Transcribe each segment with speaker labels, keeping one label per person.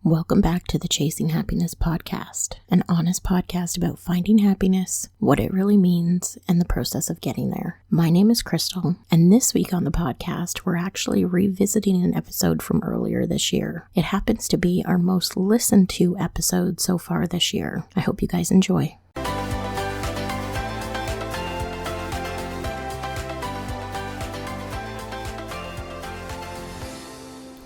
Speaker 1: Welcome back to the Chasing Happiness podcast, an honest podcast about finding happiness, what it really means, and the process of getting there. My name is Crystal, and this week on the podcast, we're actually revisiting an episode from earlier this year. It happens to be our most listened to episode so far this year. I hope you guys enjoy.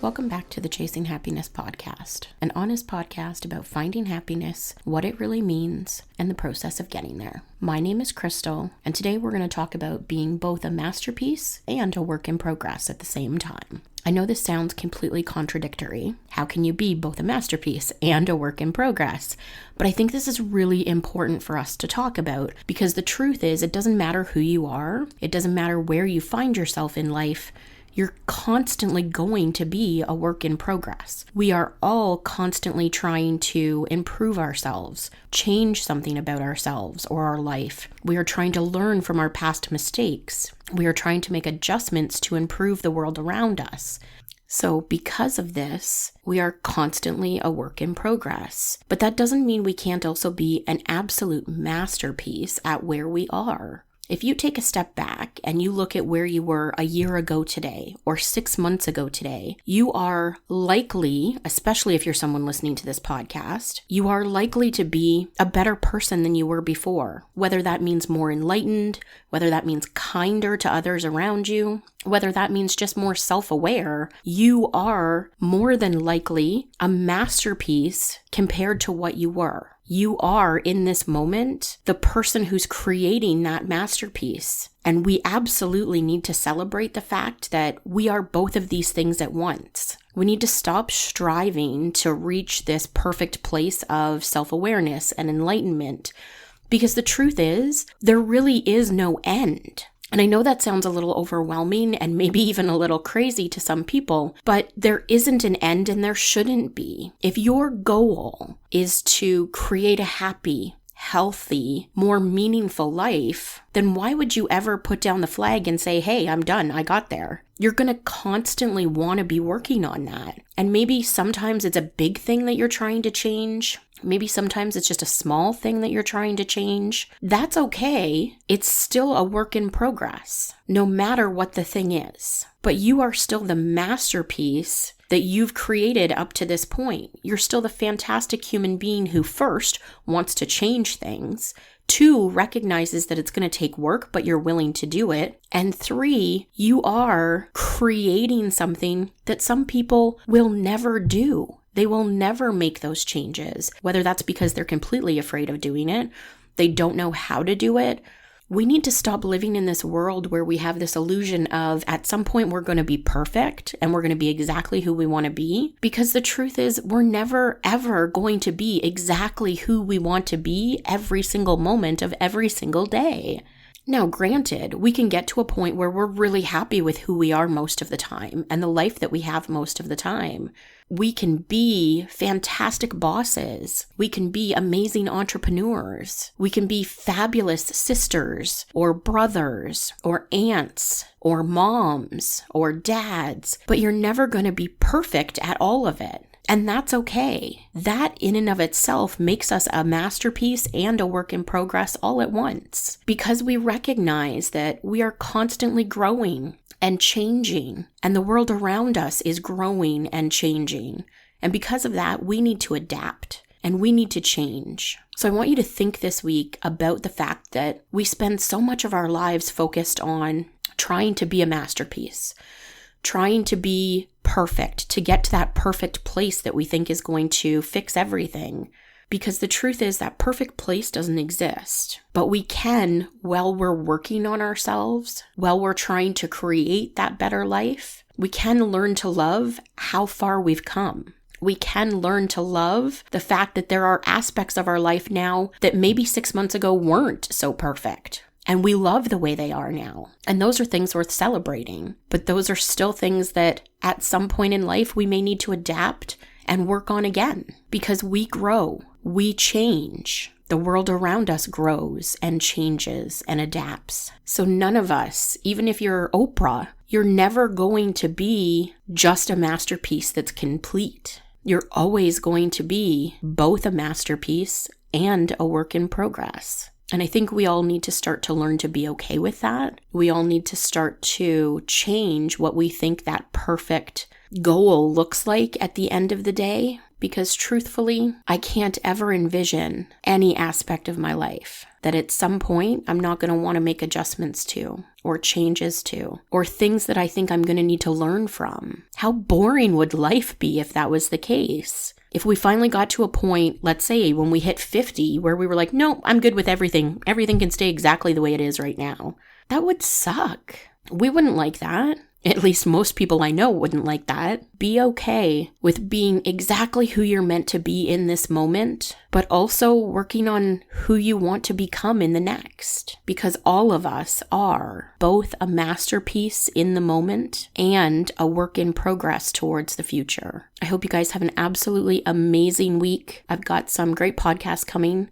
Speaker 1: Welcome back to the Chasing Happiness podcast, an honest podcast about finding happiness, what it really means, and the process of getting there. My name is Crystal, and today we're going to talk about being both a masterpiece and a work in progress at the same time. I know this sounds completely contradictory. How can you be both a masterpiece and a work in progress? But I think this is really important for us to talk about because the truth is it doesn't matter who you are. It doesn't matter where you find yourself in life. You're constantly going to be a work in progress. We are all constantly trying to improve ourselves, change something about ourselves or our life. We are trying to learn from our past mistakes. We are trying to make adjustments to improve the world around us. So because of this, we are constantly a work in progress. But that doesn't mean we can't also be an absolute masterpiece at where we are. If you take a step back and you look at where you were a year ago today or 6 months ago today, you are likely, especially if you're someone listening to this podcast, you are likely to be a better person than you were before. Whether that means more enlightened, whether that means kinder to others around you, whether that means just more self-aware, you are more than likely a masterpiece compared to what you were. You are, in this moment, the person who's creating that masterpiece. And we absolutely need to celebrate the fact that we are both of these things at once. We need to stop striving to reach this perfect place of self-awareness and enlightenment. Because the truth is, there really is no end. And I know that sounds a little overwhelming and maybe even a little crazy to some people, but there isn't an end and there shouldn't be. If your goal is to create a happy, healthy, more meaningful life, then why would you ever put down the flag and say, hey, I'm done, I got there? You're going to constantly want to be working on that. And maybe sometimes it's a big thing that you're trying to change. Maybe sometimes it's just a small thing that you're trying to change. That's okay. It's still a work in progress, no matter what the thing is. But you are still the masterpiece that you've created up to this point. You're still the fantastic human being who first wants to change things, 2, recognizes that it's going to take work, but you're willing to do it. And 3, you are creating something that some people will never do. They will never make those changes, whether that's because they're completely afraid of doing it, they don't know how to do it. We need to stop living in this world where we have this illusion of at some point we're going to be perfect and we're going to be exactly who we want to be. Because the truth is we're never, ever going to be exactly who we want to be every single moment of every single day. Now, granted, we can get to a point where we're really happy with who we are most of the time and the life that we have most of the time. We can be fantastic bosses. We can be amazing entrepreneurs. We can be fabulous sisters or brothers or aunts or moms or dads, but you're never going to be perfect at all of it. And that's okay. That in and of itself makes us a masterpiece and a work in progress all at once, because we recognize that we are constantly growing and changing, and the world around us is growing and changing. And because of that, we need to adapt and we need to change. So I want you to think this week about the fact that we spend so much of our lives focused on trying to be a masterpiece, trying to be perfect, to get to that perfect place that we think is going to fix everything. Because the truth is that perfect place doesn't exist. But we can, while we're working on ourselves, while we're trying to create that better life, we can learn to love how far we've come. We can learn to love the fact that there are aspects of our life now that maybe 6 months ago weren't so perfect. And we love the way they are now. And those are things worth celebrating. But those are still things that at some point in life we may need to adapt and work on again. Because we grow, we change. The world around us grows and changes and adapts. So none of us, even if you're Oprah, you're never going to be just a masterpiece that's complete. You're always going to be both a masterpiece and a work in progress. And I think we all need to start to learn to be okay with that. We all need to start to change what we think that perfect goal looks like at the end of the day. Because truthfully, I can't ever envision any aspect of my life that at some point I'm not going to want to make adjustments to, or changes to, or things that I think I'm going to need to learn from. How boring would life be if that was the case? If we finally got to a point, let's say when we hit 50, where we were like, no, I'm good with everything. Everything can stay exactly the way it is right now. That would suck. We wouldn't like that. At least most people I know wouldn't like that. Be okay with being exactly who you're meant to be in this moment, but also working on who you want to become in the next. Because all of us are both a masterpiece in the moment and a work in progress towards the future. I hope you guys have an absolutely amazing week. I've got some great podcasts coming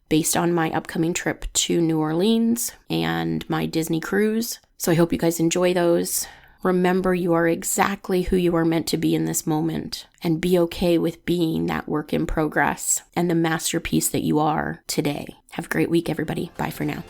Speaker 1: based on my upcoming trip to New Orleans and my Disney cruise. So I hope you guys enjoy those. Remember, you are exactly who you are meant to be in this moment, and be okay with being that work in progress and the masterpiece that you are today. Have a great week, everybody. Bye for now.